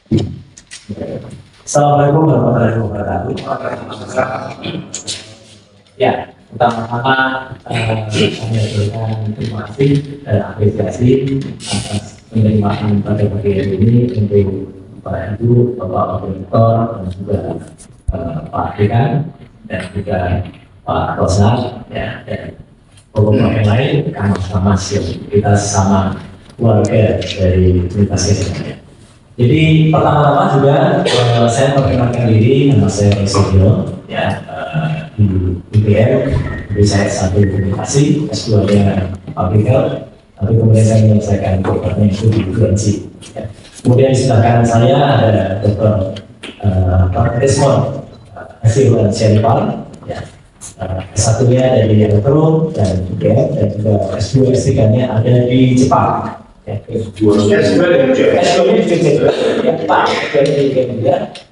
Assalamualaikum warahmatullahi wabarakatuh. Ya, pertama-tama kami berikan terima kasih dan apresiasi atas penerimaan pada pagi hari ini untuk Pak Ibu, Bapak Direktur, dan juga Pak Dekan dan juga Pak Rosnar, ya, dan beberapa yang lain, mas-mas yang kita sama keluarga dari Universitas Indonesia. Jadi pertama-tama juga saya memperkenalkan diri, nama saya Rosilio, ya, di UPM, jadi saya satu komunikasi, S2-nya Public Health, tapi kemudian saya menyelesaikan dokternya itu di UNC. Ya. Kemudian di sebelah kanan saya ada Dr. Desmond Hasilwan Syarifal, ya. S1-nya dari Elektro dan UPM, dan juga S2 S3-nya ada di Jepang. S2 di Jepang,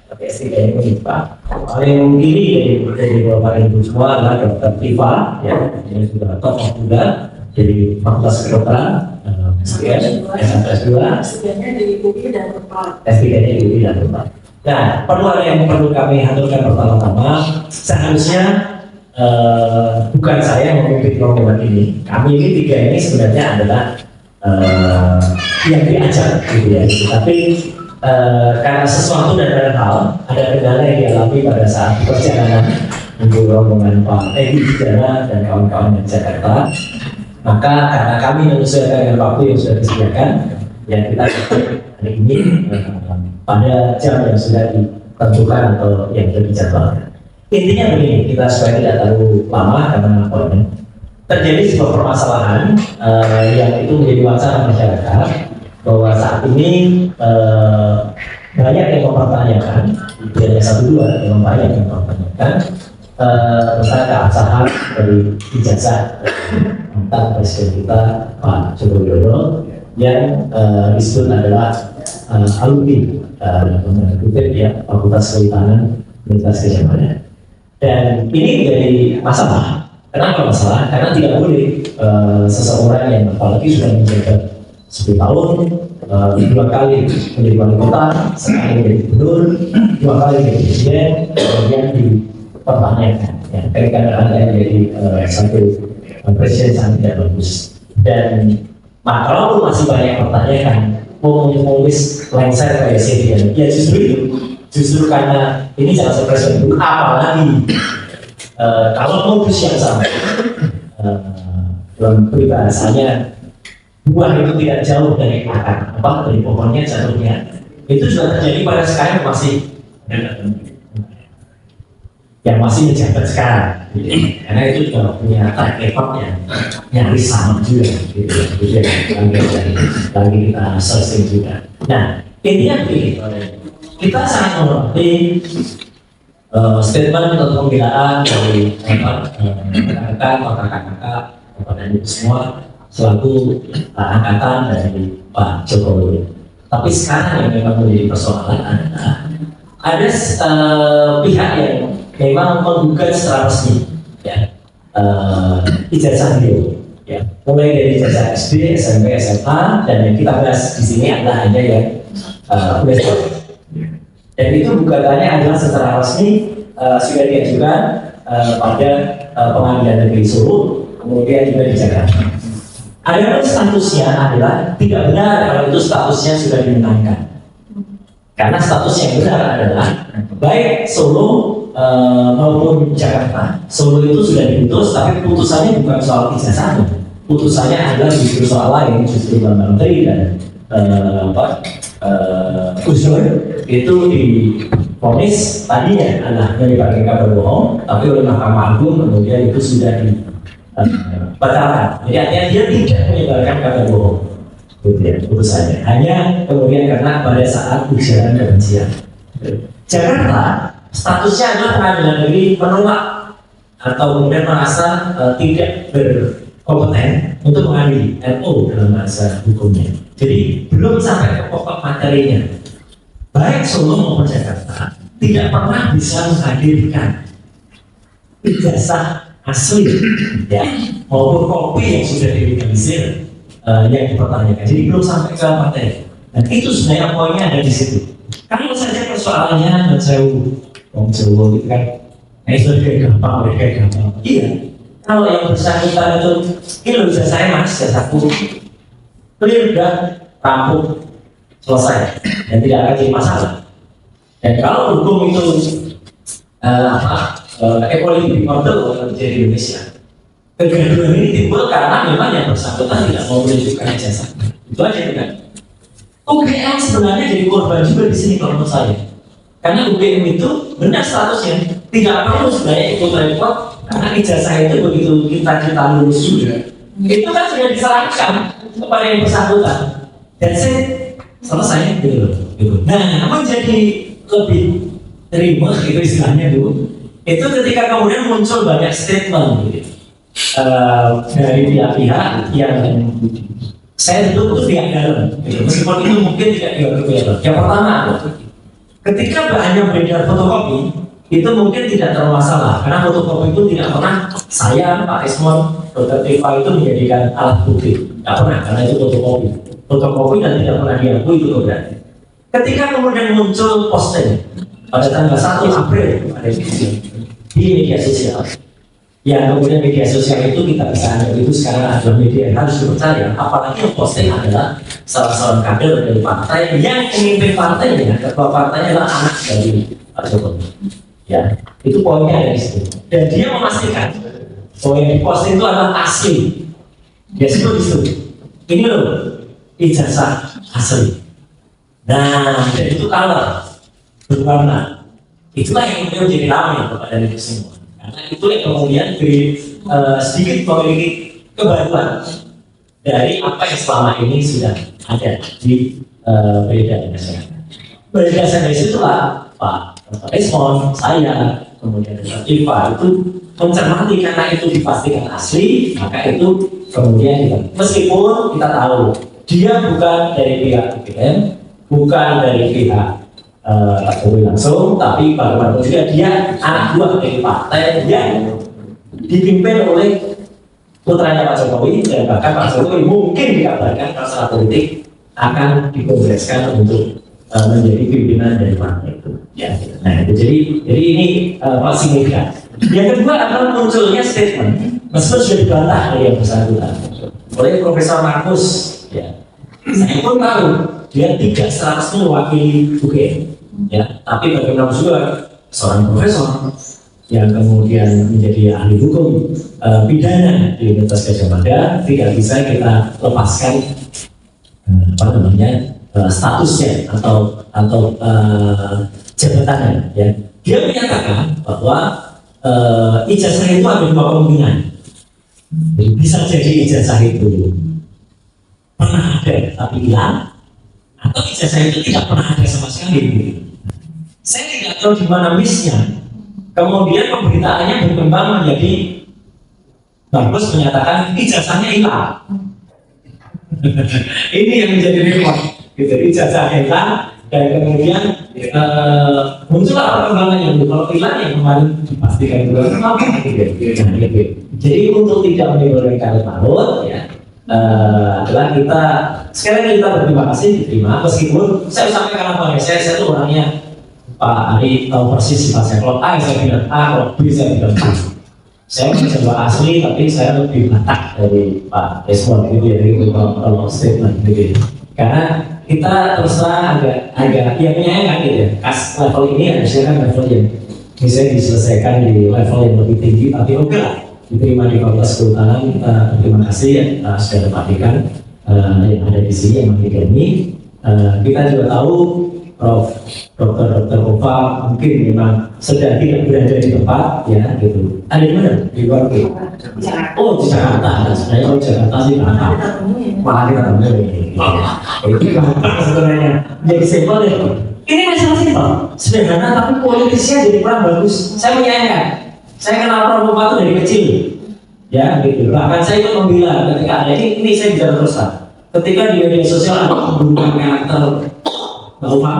tapi S3-nya di Jepang. Paling kiri dari beberapa ibu semua adalah Dr. Tifa, ya, ini sudah top juga dari Fakultas Kedokteran, S2, S3-nya di UI dan Unpad. S3-nya di UI dan Unpad. Nah, yang perlu kami aturkan pertama-tama, seharusnya bukan saya yang memimpin rombongan ini. Kami ini tiga ini sebenarnya adalah yang diajak, gitu ya. Tapi karena sesuatu dan lain hal, ada kendala yang dialami pada saat perjalanan untuk rombongan Pak Edi Jana dan kawan-kawan di Jakarta, maka karena kami menyesuaikan dengan waktu yang sudah disediakan, yang kita hari ini pada jam yang sudah ditentukan atau yang sudah dijadwalkan. Intinya begini, kita supaya tidak terlalu lama karena terjadi sebuah permasalahan yang itu menjadi wacana masyarakat bahwa saat ini banyak yang mempertanyakan, tidak hanya satu dua yang banyak yang mempertanyakan tentang keabsahan dari ijazah mantan presiden kita Pak Joko Widodo yang disebut adalah alumni ya Fakultas Kehutanan Universitas Gajah Mada. Dan ini menjadi masalah. Kenapa masalah? Karena tidak boleh seseorang yang apalagi sudah menjabat 10 tahun, 2 kali menjadi wali kota, sekali menjadi gubernur, 2 kali menjadi presiden, kemudian dipertanyakan. Ya, kadang-kadang ada yang menjadi satu presiden sangat tidak bagus. Dan kalau masih banyak pertanyaan, mau menulis lengser kayak sini, ya justru itu. Justru karena ini jangan presiden dulu, apalagi kalau modus yang sama dalam peribahasanya buah itu tidak jauh dari akar, dari pohonnya jatuhnya, itu juga terjadi pada sekarang yang masih menjabat sekarang, gitu. Karena itu juga punya track record yang nyaris sama juga, gitu. Lagi kita searching juga. Nah, intinya begini, kita sangat mengerti statement atau pembelaan dari rekan-rekan, kakak-kakak, dan ibu semua selaku angkatan dari Pak Jokowi. Tapi sekarang yang memang menjadi persoalan adalah ada pihak yang memang menggugat secara resmi, ya, ijazah beliau, ya, mulai dari ijazah SD, SMP, SMA, dan yang kita bahas di sini adalah hanya yang bachelor. Dan itu gugatannya adalah secara resmi sudah diajukan pada Pengadilan Negeri Solo, kemudian juga di Jakarta. Adapun statusnya adalah tidak benar kalau itu statusnya sudah dimenangkan. Karena status yang benar adalah baik Solo maupun Jakarta. Solo itu sudah diputus, tapi putusannya bukan soal ijazahnya. Putusannya adalah justru soal lain, justru Pak Menteri dan Gusdur itu divonis tadinya adalah menyebarkan kabar bohong, tapi oleh Mahkamah Agung kemudian itu sudah dibatalkan. Jadi artinya dia tidak menyebarkan kabar bohong, gitu ya, putusannya. Hanya kemudian karena pada saat ujaran kebencian. Jakarta statusnya adalah pengadilan negeri menolak atau kemudian merasa tidak berkompeten untuk mengadili NO dalam bahasa hukumnya. Jadi belum sampai ke pokok materinya. Baik Solo maupun Jakarta tidak pernah bisa menghadirkan ijazah asli, ya, maupun kopi yang sudah dilegalisir yang dipertanyakan. Jadi belum sampai ke materi. Dan itu sebenarnya poinnya ada di situ. Kalau saja persoalannya dan saya Wong Jawa gitu kan, nah itu kayak gampang. Iya. Kalau yang bersangkutan itu, ini loh bisa saya mas, jasaku clear udah rampung selesai dan tidak akan jadi masalah. Dan kalau hukum itu equality model yang terjadi di Indonesia, kegaduhan ini timbul karena memang yang bersangkutan tidak mau menunjukkan jasa. Itu aja kan. UGM sebenarnya jadi korban juga di sini kalau menurut saya. Karena UGM itu benar statusnya tidak perlu sebenarnya ikut repot karena ijazah itu begitu kita lulus juga. Itu kan sudah diserahkan kepada yang bersangkutan dan selesai gitu. Nah, menjadi lebih terima itu istilahnya dulu. Itu ketika kemudian muncul banyak statement gitu. Dari pihak-pihak yang saya tentu pihak dalam, gitu. Meskipun itu mungkin tidak diatur. Yang pertama, ketika bahannya beredar fotokopi, itu mungkin tidak terlalu masalah karena fotokopi itu tidak pernah saya, Pak Esmond, Dr. Tiva itu menjadikan alat bukti, tidak pernah karena itu fotokopi dan tidak pernah diakui itu berarti. Ketika kemudian muncul posting pada tanggal 1 April di media sosial. Ya kemudian media sosial itu kita bisa anggap itu sekarang adalah media yang harus dipercaya, apalagi yang posting adalah salah seorang kader dari partai yang pemimpin partainya, ketua partainya adalah anak dari Pak Jokowi. Ya, itu poinnya dari situ. Dan dia memastikan bahwa yang diposting itu adalah asli. Dia sebut di situ. Ini loh ijazah asli. Nah, dan itu color berwarna. Itulah yang kemudian menjadi ramai kepada itu semua. Karena itu yang kemudian sedikit memiliki kebaruan dari apa yang selama ini sudah ada di beredar di masyarakat. Berdasarkan dari situlah Pak Esmond, saya, kemudian Dr. Tiva itu mencermati karena itu dipastikan asli, maka itu kemudian kita, meskipun kita tahu dia bukan dari pihak UGM, bukan dari pihak Pak Jokowi langsung, tapi bagaimanapun juga dia anak buah dari partai yang dipimpin oleh putranya Pak Jokowi dan bahkan Pak Jokowi mungkin dikabarkan kalau secara politik akan dikongreskan untuk menjadi pimpinan dari partai itu. Ya, nah itu jadi ini signifikan. Yang kedua adalah munculnya statement, meskipun sudah dibantah oleh yang bersangkutan oleh Profesor Markus. Ya, saya pun tahu dia tidak 100% mewakili UGM. Ya, tapi bagaimana juga seorang profesor yang kemudian menjadi ahli hukum pidana di Universitas Gadjah Mada tidak bisa kita lepaskan statusnya atau jabatannya. Ya. Dia menyatakan bahwa ijazah itu ada dua kemungkinan. Jadi bisa jadi ijazah itu pernah ada tapi hilang, atau ijazah itu tidak pernah ada sama sekali. Saya tidak tahu di mana missnya. Kemudian pemberitaannya berkembang menjadi bagus menyatakan ijazahnya hilang. Ini yang menjadi repot. Gitu, ijazahnya hilang dan kemudian muncullah perkembangan yang kalau hilang yang kemarin dipastikan juga kenapa gitu. Jadi untuk tidak menimbulkan karet marut ya. Adalah kita sekali kita berterima kasih diterima meskipun saya sampaikan apa ya saya tuh orangnya Pak Ari tahu persis sifatnya. Kalau A saya bilang A, kalau B saya bilang B. Saya mencoba asli tapi saya lebih batak dari Pak Esmond gitu ya dari kalau statement gitu. Karena kita terus terang agak ya menyayangkan gitu ya. Level ini harusnya kan level yang bisa diselesaikan di level yang lebih tinggi tapi oke lah. Diterima di Fakultas Kehutanan, kita terima kasih ya sudah perhatikan yang ada di sini yang memiliki ini. Kita juga tahu Prof. Dr. Ova mungkin memang sedang tidak berada di tempat ya gitu. Ada di mana? Di luar negeri. Oh di Jakarta. Sebenarnya kalau Jakarta sih Jakarta. Malah kita temui ini. Itu sebenarnya jadi simpel ya. Ini masalah simpel, sederhana tapi politisnya jadi kurang bagus. Saya menyayangkan. Saya kenal Prof. Ova itu dari kecil. Ya gitu. Bahkan saya ikut membela ketika ada ini saya bicara terus lah. Ketika di media sosial ada pembunuhan karakter Mbak,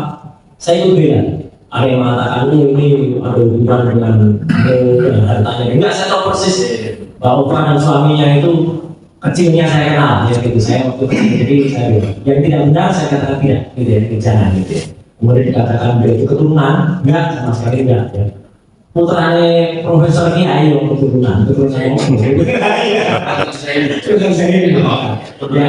saya itu bilang, ada yang mengatakan ini ada hubungan dengan hartanya. Enggak, saya tahu persis Mbak Ufa dan suaminya itu kecilnya saya kenal, ya gitu. Saya waktu kecil, jadi saya bilang, yang tidak benar saya katakan tidak, gitu ya, jangan gitu ya. Kemudian dikatakan dia itu keturunan, enggak sama sekali enggak. Ya. Putranya profesor ini ayo keturunan saya bukan saya ya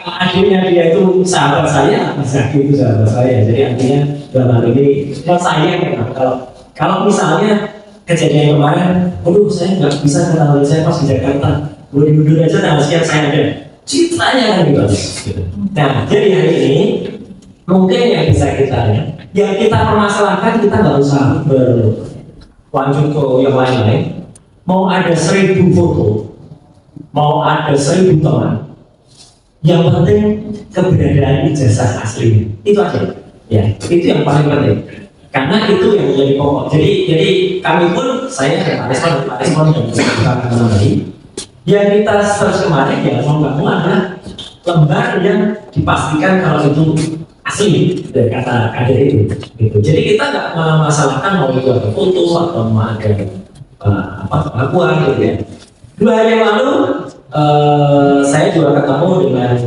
akhirnya dia itu sahabat saya Mas Zaki itu sahabat saya, jadi artinya dalam hal ini saya kalau misalnya kejadian kemarin, aduh saya nggak bisa ketahui saya pas di Jakarta, boleh duduk aja tanggal sekian saya ada citranya kan gitu. Nah jadi hari ini mungkin yang bisa yang kita permasalahkan, kita nggak usah lanjut ke yang lain-lain. Mau ada 1000 foto, mau ada 1000 teman, yang penting keberadaan ijazah asli itu aja. Ya, itu yang paling penting. Karena itu yang menjadi pokok. Jadi kami pun, saya dan Pak Respon dan kita menambahi, yang kita search kemarin ya mau nggak mau adalah lembar yang dipastikan kalau itu asli dari kata itu gitu. Jadi kita nggak masalahkan mau itu ada foto atau mau ada pengakuan gitu ya. 2 hari yang lalu saya juga ketemu dengan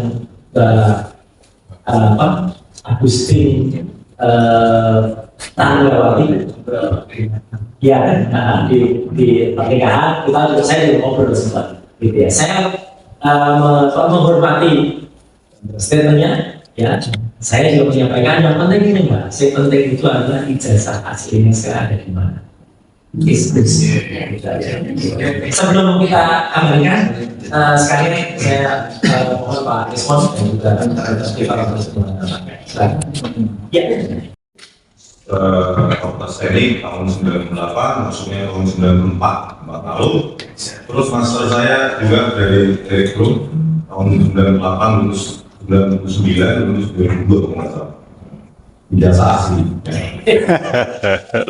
Agustin Tanggawati ya di pernikahan saya juga ngobrol sempat gitu ya. Saya menghormati statementnya ya. Saya juga menyampaikan yang penting ini Mbak, yang penting itu adalah ijazah aslinya sekarang ada di mana. Sebelum kita kembalikan, sekali saya mohon Pak Respon dan juga para silakan. Ya. Fakultas Teknik tahun 98, maksudnya tahun 94, 4 tahun. Terus master saya juga dari Group tahun 98 lulus 99 lulus 2002 kalau nggak salah. Ijazah asli.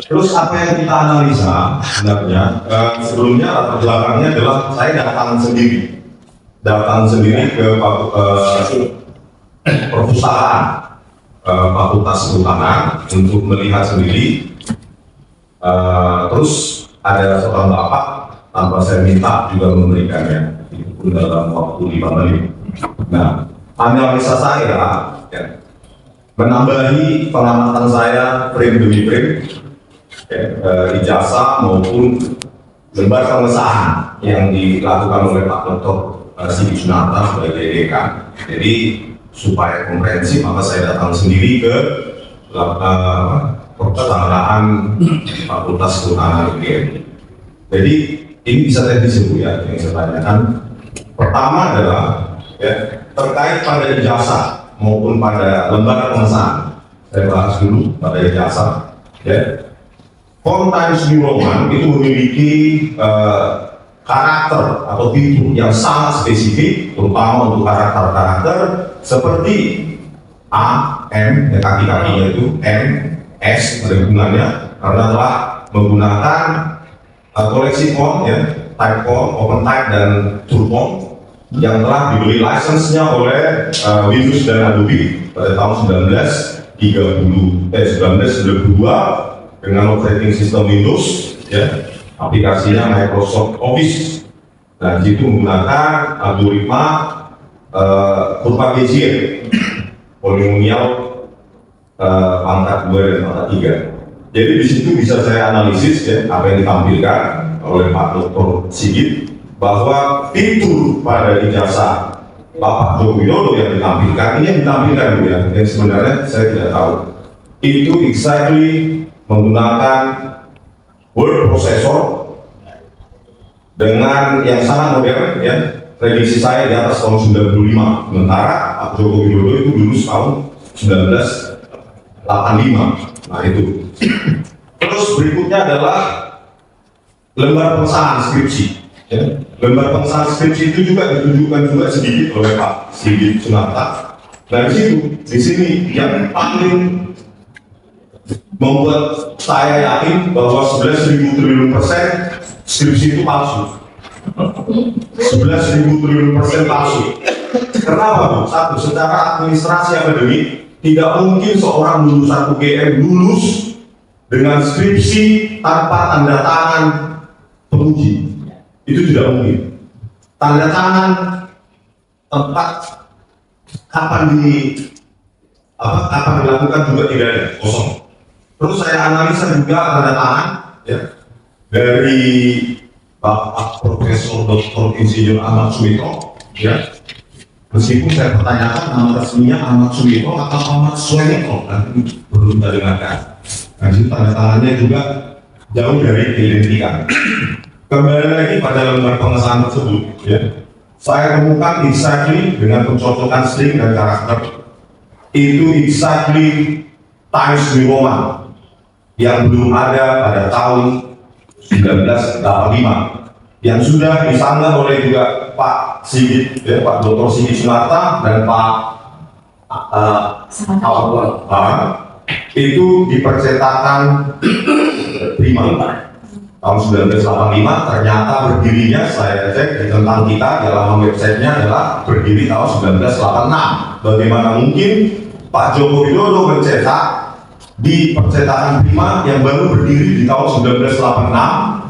Terus apa yang kita analisa sebenarnya sebelumnya latar belakangnya adalah saya datang sendiri ke perpustakaan Fakultas Kehutanan untuk melihat sendiri. Terus ada seorang bapak tanpa saya minta juga memberikannya, itu pun dalam waktu 5 menit. Nah, analisa saya ya, menambahi pengamatan saya frame demi frame, ya, ijazah maupun lembar pengesahan yang dilakukan oleh Pak Dr. Sigit Sunarta sebagai dekan. Jadi supaya komprehensif maka saya datang sendiri ke perpustakaan Fakultas Kehutanan UGM. Jadi ini bisa teknis Bu ya yang saya tanyakan. Pertama adalah ya, terkait pada ijazah maupun pada lembar pengesahan. Saya bahas dulu pada ijazah. Ya. Font Times New Roman itu memiliki karakter atau fitur yang sangat spesifik, terutama untuk karakter-karakter seperti A, M, ya kaki-kakinya itu M, S pada hubungannya karena telah menggunakan koleksi font ya, type font, open type dan true font yang telah dibeli license-nya oleh Windows dan Adobe pada tahun 1992 dengan operating system Windows ya, aplikasinya Microsoft Office dan itu menggunakan algoritma kurva Gaussian polinomial pangkat 2 dan pangkat 3. Jadi di situ bisa saya analisis ya apa yang ditampilkan oleh Pak Dr. Sigit bahwa fitur pada ijazah Bapak Joko Widodo yang ditampilkan ini yang ditampilkan ya, yang sebenarnya saya tidak tahu itu exactly menggunakan word processor dengan yang sangat modern ya. Prediksi saya di atas tahun 95, sementara Pak Joko Widodo itu lulus tahun 1985. Nah itu. Terus berikutnya adalah lembar pengesahan skripsi. Ya. Lembar pengesahan skripsi itu juga ditunjukkan juga sedikit oleh Pak Sigit Sunarta. Nah di sini yang paling membuat saya yakin bahwa 11.000 triliun persen skripsi itu palsu. 11.000 triliun persen palsu. Kenapa Bu? Satu, secara administrasi akademik tidak mungkin seorang lulusan UGM lulus dengan skripsi tanpa tanda tangan penguji. Itu tidak mungkin. Tanda tangan tempat kapan akan dilakukan juga tidak ada, kosong. Terus saya analisa juga tanda tangan ya dari Bapak Profesor Dr. Insinyur Ahmad Sumitro ya. Meskipun saya pertanyakan nama resminya Ahmad Sumitro atau Ahmad Sumitro, kan belum kita dengarkan. Nah, itu tanda tangannya juga jauh dari diidentikan. Kembali lagi pada lembar pengesahan tersebut, ya, saya temukan exactly dengan pencocokan string dan karakter itu exactly Times New Roman yang belum ada pada tahun 1985 yang sudah disanggah oleh juga Pak Sigit, ya, Pak Dr. Sigit Sunarta dan Pak itu dipercetakan prima tahun 1985. Ternyata berdirinya saya cek tentang kita di halaman websitenya adalah berdiri tahun 1986. Bagaimana mungkin Pak Joko Widodo mencetak di percetakan prima yang baru berdiri di tahun 1986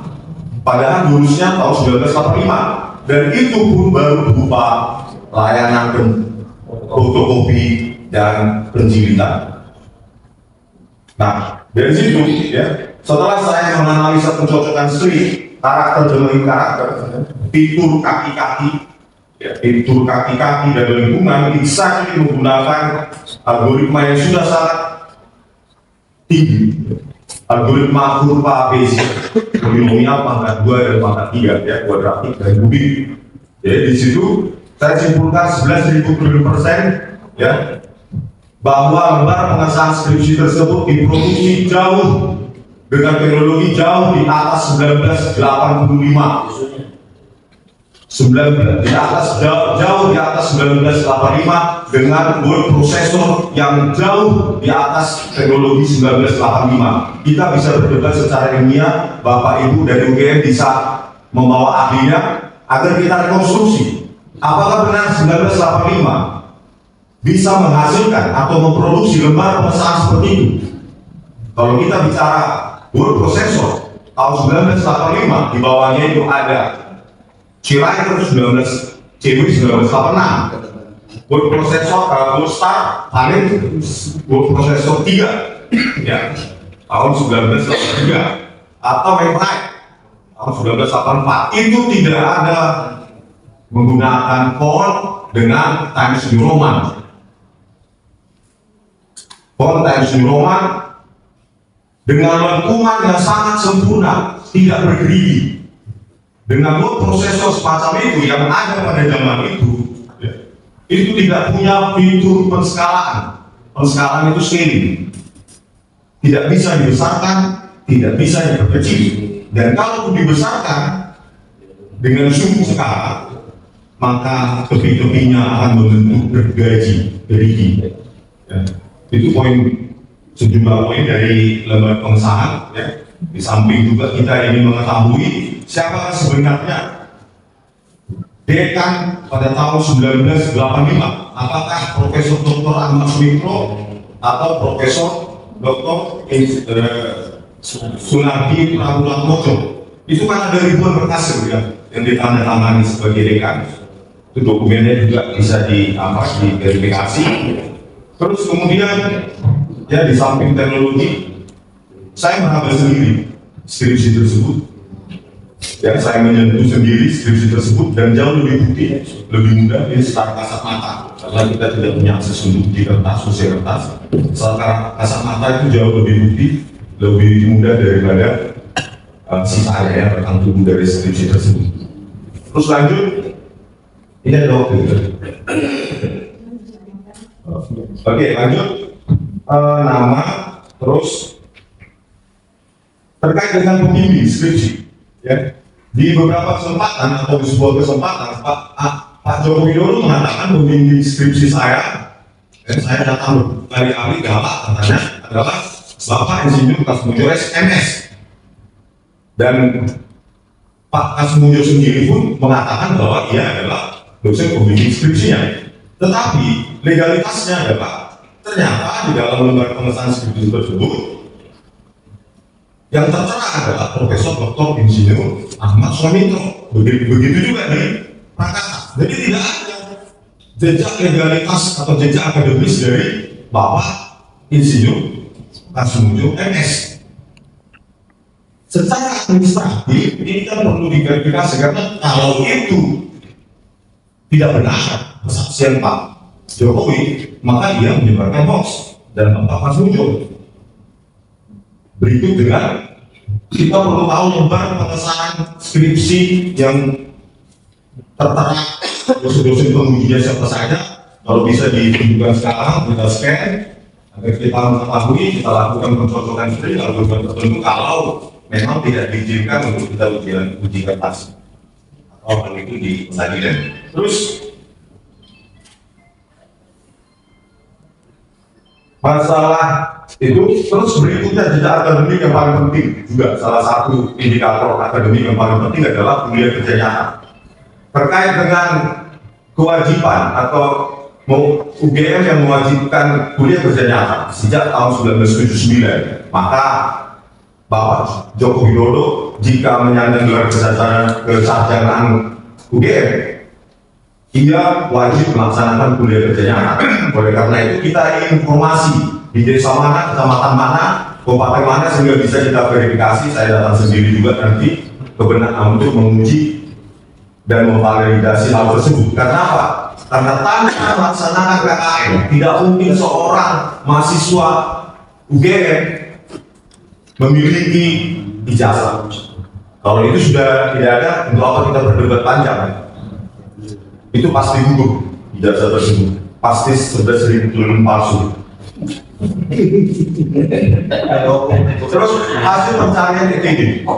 padahal lulusnya tahun 1985, dan itu pun baru berupa layanan fotokopi dan penjilitan. Nah, dari situ ya, setelah saya menganalisa pencocokan string, karakter demi karakter, fitur kaki-kaki, ya, fitur kaki-kaki dan lingkungan bisa menggunakan algoritma yang sudah sangat tinggi, algoritma kurva Bayesian, polinomial pangkat 2 dan pangkat 3, ya, kuadratik dan kubik. Jadi di situ saya simpulkan 11.000% ya, bahwa lembar pengesahan skripsi tersebut diproduksi jauh dengan teknologi jauh di atas 1985. Jauh di atas 1985 dengan word processor yang jauh di atas teknologi 1985. Kita bisa berdebat secara ilmiah, Bapak Ibu dari UGM bisa membawa ahlinya agar kita rekonstruksi apakah benar 1985 bisa menghasilkan atau memproduksi lembar pengesahan seperti itu. Kalau kita bicara word processor tahun 1985, di bawahnya itu ada Schreier 19 1986, word processor Gold Star Planet word processor 3 ya tahun 1983, atau Magnite tahun 1984. Itu tidak ada menggunakan font dengan Times New Roman. Font Times New Roman dengan lengkungan yang sangat sempurna, tidak bergerigi. Dengan word processor semacam itu yang ada pada zaman itu, ya, itu tidak punya fitur penskalaan. Penskalaan itu scaling, tidak bisa dibesarkan, tidak bisa diperkecil. Dan kalau dibesarkan dengan suhu skala, maka tepi-tepinya akan membentuk gergaji. Ya. Itu sejumlah poin dari lembar pengesahan. Ya. Di samping juga kita ingin mengetahui siapa sebenarnya dekan pada tahun 1985. Apakah Profesor Dr. Ahmad Sumitro atau Profesor Dr. Sunardi Pramulatmojo? Itu kan ada ribuan berkas ya, yang ditandatangani sebagai dekan. Itu dokumennya juga bisa diverifikasi. Terus kemudian ya, di samping teknologi, saya mengambil sendiri skripsi tersebut. Ya, saya menyentuh sendiri skripsi tersebut dan jauh lebih putih, lebih mudah secara kasat mata. Karena kita tidak punya akses untuk di kertas, kursi kertas. Secara kasat mata itu jauh lebih putih, lebih mudah daripada sisa area tertentu dari skripsi tersebut. Terus lanjut, ini ada waktu gitu. Oke, lanjut. Nama, terus terkait dengan pembimbing skripsi, ya, di beberapa kesempatan atau di sebuah kesempatan Pak Joko Widodo mengatakan pembimbing skripsi saya, dan saya datang berkali-kali galak katanya adalah Bapak Insinyur Kasmujo MS, dan Pak Kasmujo sendiri pun mengatakan bahwa ia adalah dosen pembimbing skripsinya. Tetapi legalitasnya adalah ternyata di dalam lembar pengesahan skripsi tersebut yang tertera adalah Profesor Dr. Insinyur Ahmad Sumitro. Begitu juga di Prakasa. Jadi tidak ada jejak legalitas atau jejak akademis dari Bapak Insinyur Langsung MS. Secara administratif ini kan perlu diverifikasi, karena kalau itu tidak benar kesaksian Pak Jokowi, maka dia menyebarkan hoax dan Bapak muncul. Berikut dengan kita perlu tahu lembar pengesahan skripsi yang tertera dosen-dosen pengujinya siapa saja. Kalau bisa ditunjukkan sekarang, kita scan agar kita mengetahui, kita lakukan pencocokan sendiri algoritma tertentu kalau memang tidak diizinkan untuk kita uji kertas atau hal itu di pengadilan. Terus masalah itu, terus berikutnya jejak akademik yang paling penting juga, salah satu indikator akademik yang paling penting adalah kuliah kerja nyata. Terkait dengan kewajiban atau UGM yang mewajibkan kuliah kerja nyata sejak tahun 1979, maka Bapak Joko Widodo jika menyandang gelar kesarjanaan UGM, ia wajib melaksanakan kuliah kerja nyata. Oleh karena itu kita ingin informasi di desa mana, kecamatan mana, kabupaten mana, sehingga bisa kita verifikasi. Saya datang sendiri juga nanti kebenaran untuk menguji dan memvalidasi hal tersebut. Karena apa? Karena tanpa melaksanakan KKN tidak mungkin seorang mahasiswa UGM memiliki ijazah. Kalau itu sudah tidak ada, untuk apa kita berdebat panjang? Itu pasti gugur ijazah tersebut, pasti 11.000 triliun palsu. Terus hasil pencarian ETD,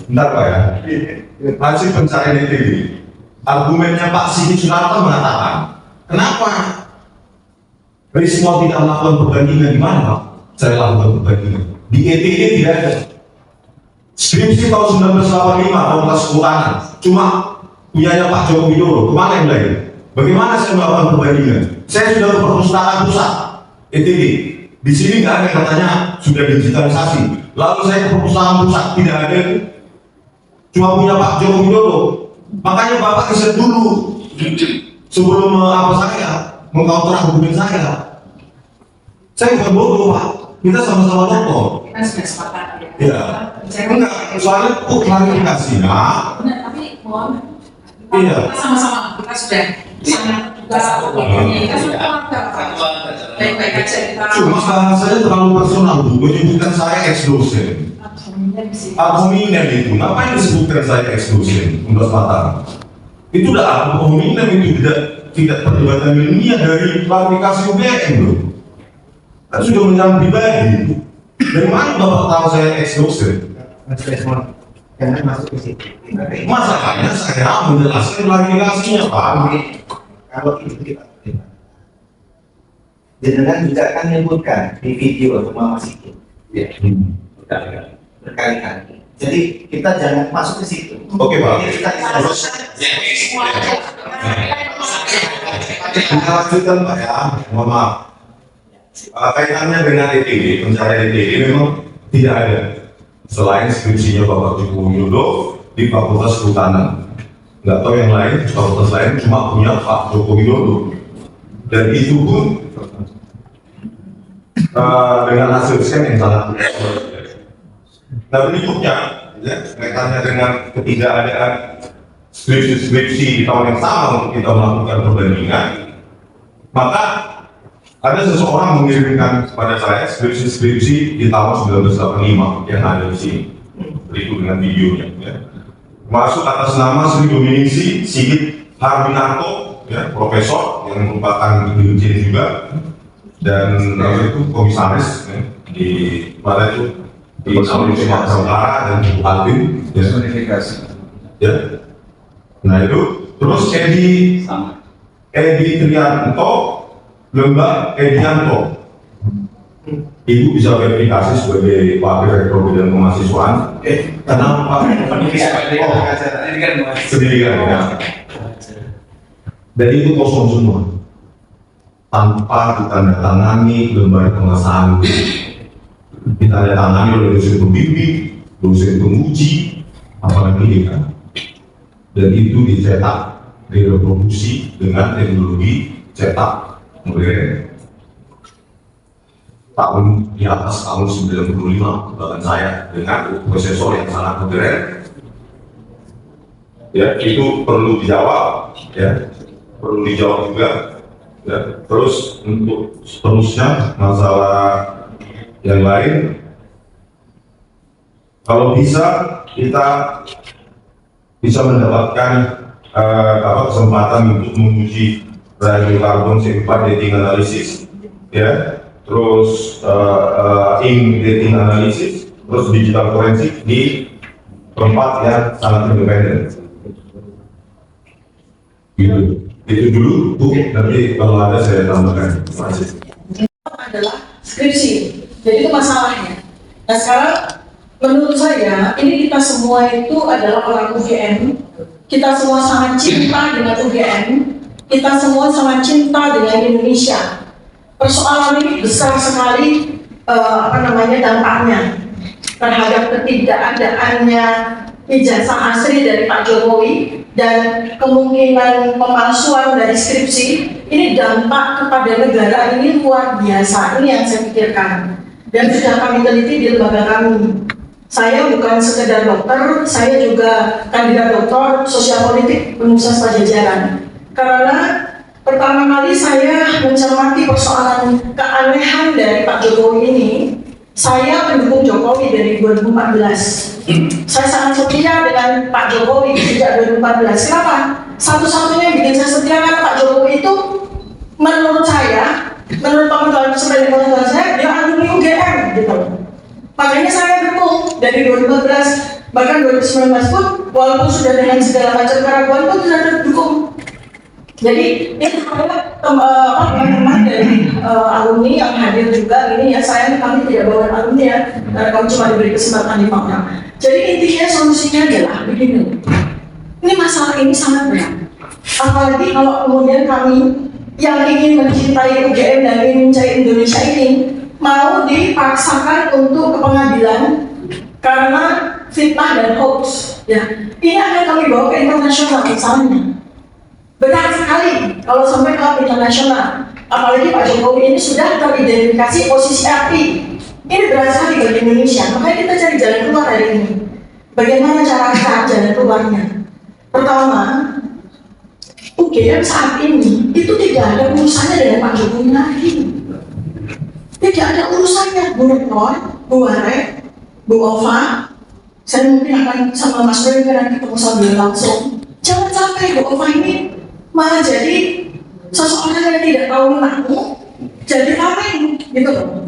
bentar Pak ya, hasil pencarian ETD, argumennya Pak Sigit Sunarto mengatakan, kenapa Rismo tidak melakukan perbandingan? Di mana Pak? Saya lakukan perbandingan di ETD, tidak ada. Skripsi tahun 1985 Fakultas Kehutanan cuma punyanya Pak Joko Widodo, kemana yang lain? Bagaimana saya melakukan perbandingan? Saya sudah ke perpustakaan pusat ETD, di sini nggak ada katanya sudah digitalisasi. Lalu saya ke perpustakaan pusat, tidak ada, cuma punya Pak Joko Widodo. Makanya Bapak riset dulu sebelum saya mengcounter argumen saya. Saya bukan bodoh Pak, kita sama-sama nonton. Kita sudah sepakat Ya, enggak, soalnya itu klarifikasinya. Benar, tapi mohon Iya. kita sama-sama, kita sudah sangat juga kita sudah keluarga, baik-baik aja kita. Cuma bahasanya terlalu personal, Bu. Menyebutkan saya ex-dosen. Abominen itu, ngapain disebutkan saya ex-dosen? Untuk Mataram. Itu udah abominen, itu tidak perdebatan ilmiah dari klarifikasi UGM loh. Kan sudah menyerang pribadi. Dari mana Bapak tahu saya ex-dosen? Jangan masuk ke situ. Masalahnya saya menjelaskan klarifikasinya Pak. Kalau itu kita terima. Jenengan juga akan menyebutkan di video Mama Sigit berkali-kali. Jadi kita jangan masuk ke situ. Oke Pak. Ini kita Terus kita lanjutkan Pak ya. Mohon maaf. Kaitannya dengan ETD, pencarian ETD memang tidak ada selain skripsinya Bapak Joko Widodo di Fakultas Kehutanan. Nggak tahu yang lain, fakultas lain cuma punya Pak Joko Widodo. Dan itu pun dengan hasil scan yang sangat. Nah berikutnya, ya, kaitannya dengan ketidakadaan skripsi-skripsi di tahun yang sama untuk kita melakukan perbandingan, maka ada seseorang mengirimkan kepada saya skripsi di tahun 1985 yang ada di sini. Berikut dengan videonya. Ya. Masuk atas nama Sri Dominisi Sigit Harwinarto, ya, profesor yang merupakan dirjen juga, dan itu komisaris ya, di mana itu di Sumatera Utara dan di Bupati. Ya. Ya. Nah itu terus Edi Trianto Lembak Edianto, Ibu bisa verifikasi sebagai Wakil Rektor Bidang Kemahasiswaan. Kenapa? Pendidikan ya. Dan itu kosong semua, tanpa ditandatangani lembar pengesahan. Ditandatangani oleh dosen pembimbing, dosen penguji, apalagi kan. Dan itu dicetak, direproduksi dengan teknologi cetak modern. di atas tahun 95 bahkan saya dengan prosesor yang sangat modern. Ya, itu perlu dijawab, ya, perlu dijawab juga. Ya, terus untuk seterusnya masalah yang lain, kalau bisa kita bisa mendapatkan kesempatan untuk menguji radiokarbon C4 dating analysis, ya, terus ink dating analysis, terus digital forensik di tempat yang sangat independen. Gitu. Itu dulu, Bu. Nanti kalau ada saya tambahkan. Terima kasih. Adalah skripsi. Jadi itu masalahnya. Nah sekarang menurut saya ini kita semua itu adalah orang UGM. Kita semua sangat cinta dengan UGM. Kita semua sangat cinta dengan Indonesia. Persoalan ini besar sekali dampaknya terhadap ketidakadaannya ijazah asli dari Pak Jokowi dan kemungkinan pemalsuan dari skripsi. Ini dampak kepada negara ini luar biasa. Ini yang saya pikirkan dan sudah kami teliti di lembaga kami. Saya bukan sekedar dokter, saya juga kandidat doktor sosial politik Universitas Pajajaran. Karena pertama kali saya mencermati persoalan keanehan dari Pak Jokowi ini, saya mendukung Jokowi dari 2014. Saya sangat setia dengan Pak Jokowi sejak 2014. Kenapa? Satu-satunya yang bikin saya setia karena Pak Jokowi itu menurut saya, menurut teman-teman teman saya, dia alumni UGM gitu. Makanya saya dukung dari 2014, bahkan 2019 pun, walaupun sudah dengan segala macam keraguan pun sudah didukung. Jadi ini adalah teman-teman dari alumni yang hadir juga ini ya, sayang kami tidak bawa alumni ya, karena kami cuma diberi kesempatan 5 orang. Jadi intinya solusinya adalah begini, ini masalah ini sangat berat. Apalagi kalau kemudian kami yang ingin mencintai UGM dan ingin mencari Indonesia ini mau dipaksakan untuk ke pengadilan karena fitnah dan hoax. Ya, ini akan kami bawa ke internasional misalnya. Benar sekali kalau sampai ke internasional. Apalagi Pak Jokowi ini sudah teridentifikasi posisi api. Ini berat sekali bagi Indonesia. Makanya kita cari jalan keluar dari ini. Bagaimana cara kita jalan keluarnya? Pertama, UGM saat ini itu tidak ada urusannya dengan Pak Jokowi lagi. Tidak ada urusannya. Bu Retno, Bu Warek, Bu Ova. Saya mungkin akan sama Mas Roy nanti ketemu sambil langsung. Jangan sampai Bu Ova ini malah jadi seseorang yang tidak tahu menahu, jadi tameng gitu loh.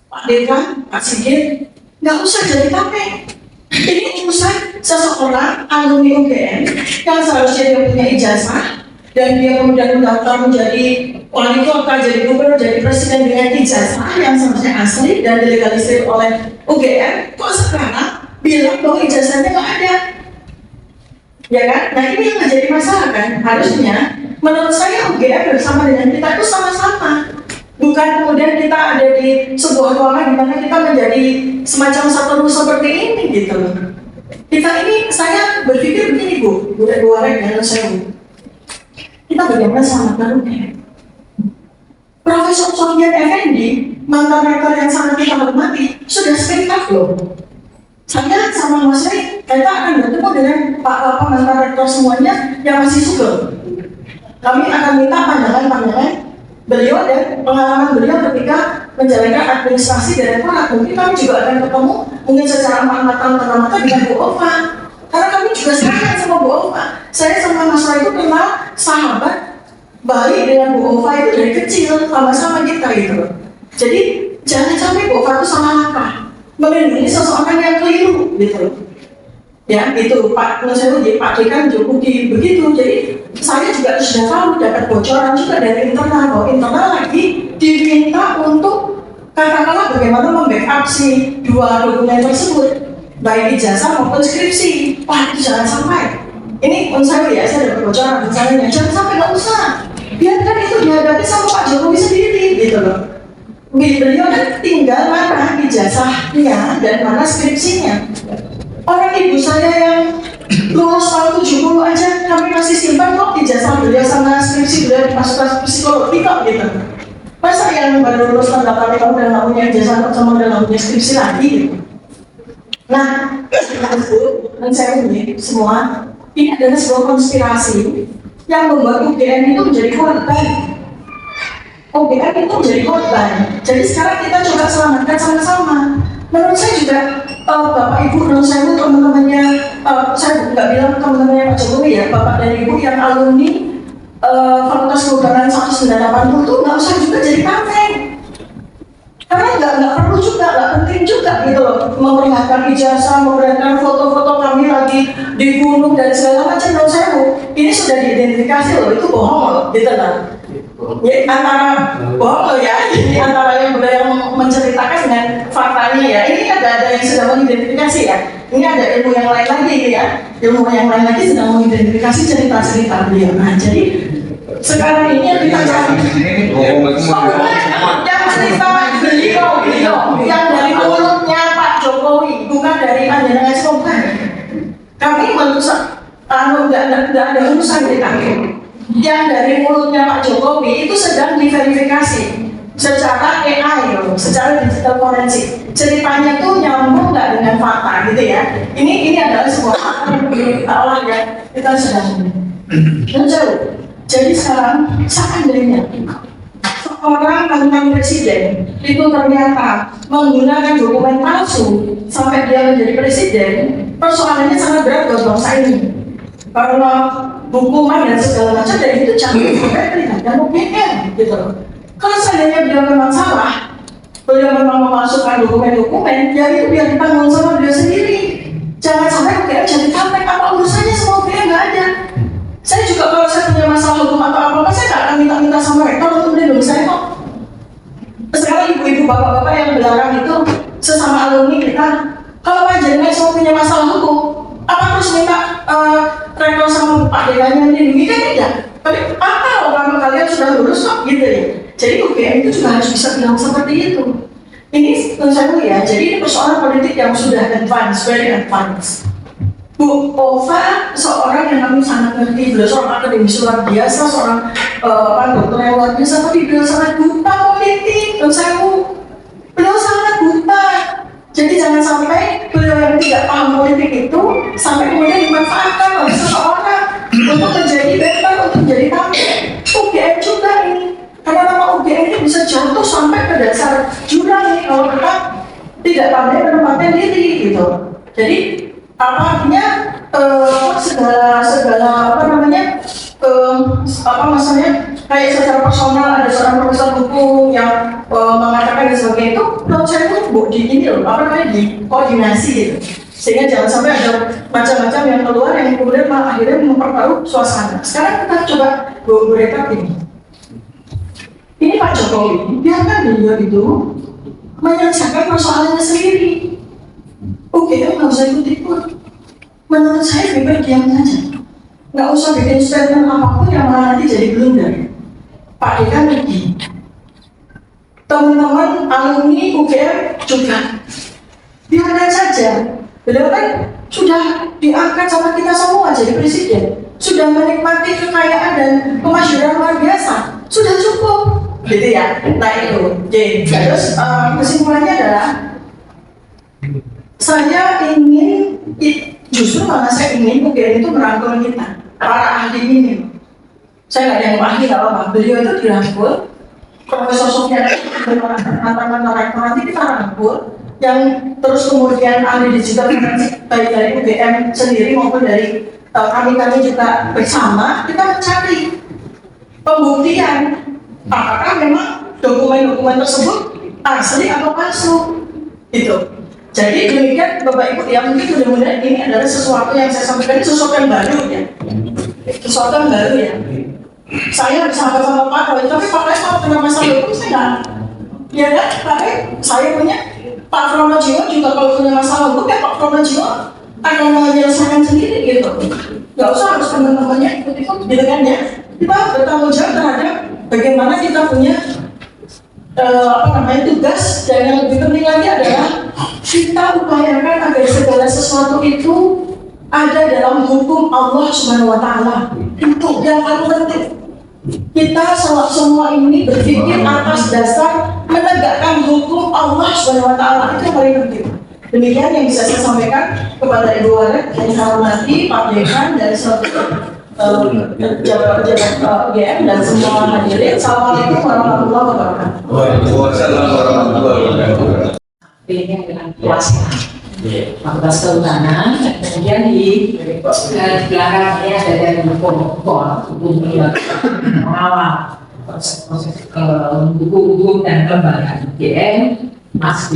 Pak Dekan, Pak Sigit, nggak usah jadi tameng. Ini urusan seseorang alumni UGM yang seharusnya dia punya ijazah dan dia kemudian mendaftar menjadi wali kota, jadi gubernur, jadi presiden dengan ijazah yang seharusnya asli dan dilegalisir oleh UGM. Kok sekarang bilang bahwa ijazahnya nggak ada? Ya kan? Nah ini yang menjadi masalah kan? Harusnya menurut saya UGM bersama dengan kita itu sama-sama. Bukan kemudian kita ada di sebuah ruangan di mana kita menjadi semacam satu seperti ini gitu. Kita ini, saya berpikir begini Bu Warek dan saya Bu. Kita bagaimana sama UGM? Profesor Sofian Effendi, mantan rektor yang sangat kita hormati, sudah speak loh. Saya sama Mas Ray, kita akan bertemu dengan Pak mantan rektor semuanya yang masih sugeng. Kami akan minta pandangan-pandangan beliau dan pengalaman beliau ketika menjalankan administrasi dan rektorat. Mungkin kami juga akan ketemu mungkin secara mata dengan Bu Ova. Karena kami juga sayang sama Bu Ova. Saya sama Mas Ray itu kenal sahabat baik dengan Bu Ova itu dari kecil, sama-sama kita gitu. Jadi jangan sampai Bu Ova itu salah langkah melindungi seseorang yang keliru gitu. Ya itu Pak Pak Dekan cukup begitu. Jadi saya juga sudah tahu dapat bocoran juga dari internal bahwa internal lagi diminta untuk katakanlah bagaimana membackup si 2 dokumen tersebut baik ijazah maupun skripsi. Wah itu jangan sampai. Ini saya dapat bocoran misalnya, jangan sampai, nggak usah. Biarkan itu dihadapi sama Pak Jokowi sendiri gitu loh. Beliau kan tinggal mana ijazahnya dan mana skripsinya. Orang ibu saya yang lulus tahun 70 aja kami masih simpan kok ijazah beliau sama skripsi beliau di fakultas psikologi kok gitu. Masa yang baru lulus tanda tahun dan nggak punya ijazah sama dan nggak punya skripsi lagi gitu. Nah, dan saya ini semua ini adalah sebuah konspirasi yang membuat UGM itu menjadi korban. UGM itu menjadi korban. Jadi sekarang kita coba selamatkan sama-sama. Menurut saya juga Bapak Ibu, menurut saya teman-temannya, saya nggak bilang teman-temannya Pak Jokowi ya, Bapak dan Ibu yang alumni Fakultas Kehutanan 1980 itu nggak usah juga jadi tameng. Karena nggak perlu juga, nggak penting juga gitu loh, memperlihatkan ijazah, memperlihatkan foto-foto kami lagi di gunung dan segala macam. Menurut saya ini sudah diidentifikasi loh, itu bohong loh, gitu kan? Ya, antara bohong loh ya, jadi antara yang beliau menceritakan dengan faktanya ya, ini ada yang sedang mengidentifikasi ya. Ini ada ilmu yang lain lagi ya, ilmu yang lain lagi sedang mengidentifikasi cerita-cerita beliau. Nah, jadi sekarang ini yang kita cari yang cerita beliau yang dari mulutnya Pak Jokowi, bukan dari panjenengan Sopan. Kami menusak nggak ada urusan di kami. Yang dari mulutnya Pak Jokowi itu sedang diverifikasi secara AI loh, secara digital forensik. Ceritanya tuh nyambung nggak dengan fakta gitu ya. Ini adalah sebuah fakta yang belum kita olah ya, kita sedang menjauh. Jadi sekarang seandainya seorang mantan presiden itu ternyata menggunakan dokumen palsu sampai dia menjadi presiden, persoalannya sangat berat buat bangsa ini. Karena hukuman dan segala macam dari itu jangan sampai terlihat UGM gitu loh. Kalau seandainya beliau memang salah, beliau memang memasukkan dokumen-dokumen, ya itu biar ditanggung sama beliau sendiri. Jangan sampai UGM jadi tameng, apa urusannya sama UGM nggak ada. Saya juga kalau saya punya masalah hukum atau apa-apa, saya nggak akan minta-minta sama rektor untuk melindungi saya kok. Sekarang ibu-ibu, bapak-bapak yang belakang itu sesama alumni kita, kalau panjenengan semua punya masalah hukum, apa harus minta rektor sama Pak Dekanya melindungi? Kan tidak. Tapi apa orang kalian sudah lulus kok gitu ya. Jadi UGM itu juga harus bisa bilang seperti itu. Ini menurut saya ya, jadi ini persoalan politik yang sudah advance, very advance. Bu Ova seorang yang kami sangat ngerti, beliau seorang akademis luar biasa, seorang dokter yang luar biasa, tapi beliau sangat buta politik. Menurut saya beliau sangat buta. Jadi jangan sampai beliau yang tidak paham politik itu sampai kemudian dimanfaatkan oleh seseorang untuk menjadi better, untuk menjadi tameng. UGM juga ini, karena nama UGM ini bisa jatuh sampai ke dasar jurang nih kalau kita tidak pandai menempatkan diri gitu. Jadi apa artinya segala apa namanya apa maksudnya kayak secara personal ada seorang profesor hukum yang mengatakan dan sebagainya itu menurut saya itu di ini loh apa namanya di koordinasi gitu, sehingga jangan sampai ada macam-macam yang keluar yang kemudian malah akhirnya memperkeruh suasana. Sekarang kita coba berekap ini Pak Jokowi, biarkan beliau itu menyelesaikan persoalannya sendiri. Oke, nggak usah ikut-ikut. Menurut saya lebih baik diam saja. Nggak usah bikin statement apapun yang malah nanti jadi blunder. Pak Dekan pergi. Teman-teman alumni UGM juga. Biarkan saja. Beliau kan sudah diangkat sama kita semua jadi presiden. Sudah menikmati kekayaan dan kemasyhuran luar biasa. Sudah cukup. Gitu ya. Nah itu. Jadi, terus kesimpulannya adalah saya ingin justru malah saya ingin UGM itu merangkul kita, para ahli ini. Saya nggak ada yang ahli apa-apa. Beliau itu dirangkul, Profesor Sofian mantan rektor nanti kita rangkul, yang terus kemudian ahli digital forensik baik dari UGM sendiri maupun dari kami juga bersama kita mencari pembuktian apakah memang dokumen-dokumen tersebut asli atau palsu. Itu. Jadi demikian Bapak Ibu ya, mungkin mudah-mudahan ini adalah sesuatu yang saya sampaikan, sesuatu yang baru ya, sesuatu yang baru ya. Saya bersama sama Pak Roy, tapi Pak Roy kalau punya masalah hukum saya nggak, ya kan? Tapi saya punya Pak Pronojiwo juga kalau punya masalah hukum ya Pak Pronojiwo akan menyelesaikan sendiri gitu. Nggak usah harus teman-temannya ikut-ikut gitu kan ya. Kita bertanggung jawab terhadap bagaimana kita punya tugas, dan yang lebih penting lagi adalah kita upayakan agar segala sesuatu itu ada dalam hukum Allah Subhanahu wa Ta'ala. Itu yang paling penting. Kita semua ini berpikir atas dasar menegakkan hukum Allah Subhanahu wa Ta'ala, itu yang paling penting. Demikian yang bisa saya sampaikan kepada Ibu Walet yang saya hormati, Pak Dekan dan seluruh pejabat-pejabat UGM dan semua hadirin. Assalamualaikum warahmatullahi wabarakatuh. Waalaikumsalam warahmatullahi wabarakatuh. Ini adalah kuasa Fakultas Kehutanan, kemudian di belakangnya ada dari hukum mengawal proses-proses hukum dan kelembagaan UGM, Mas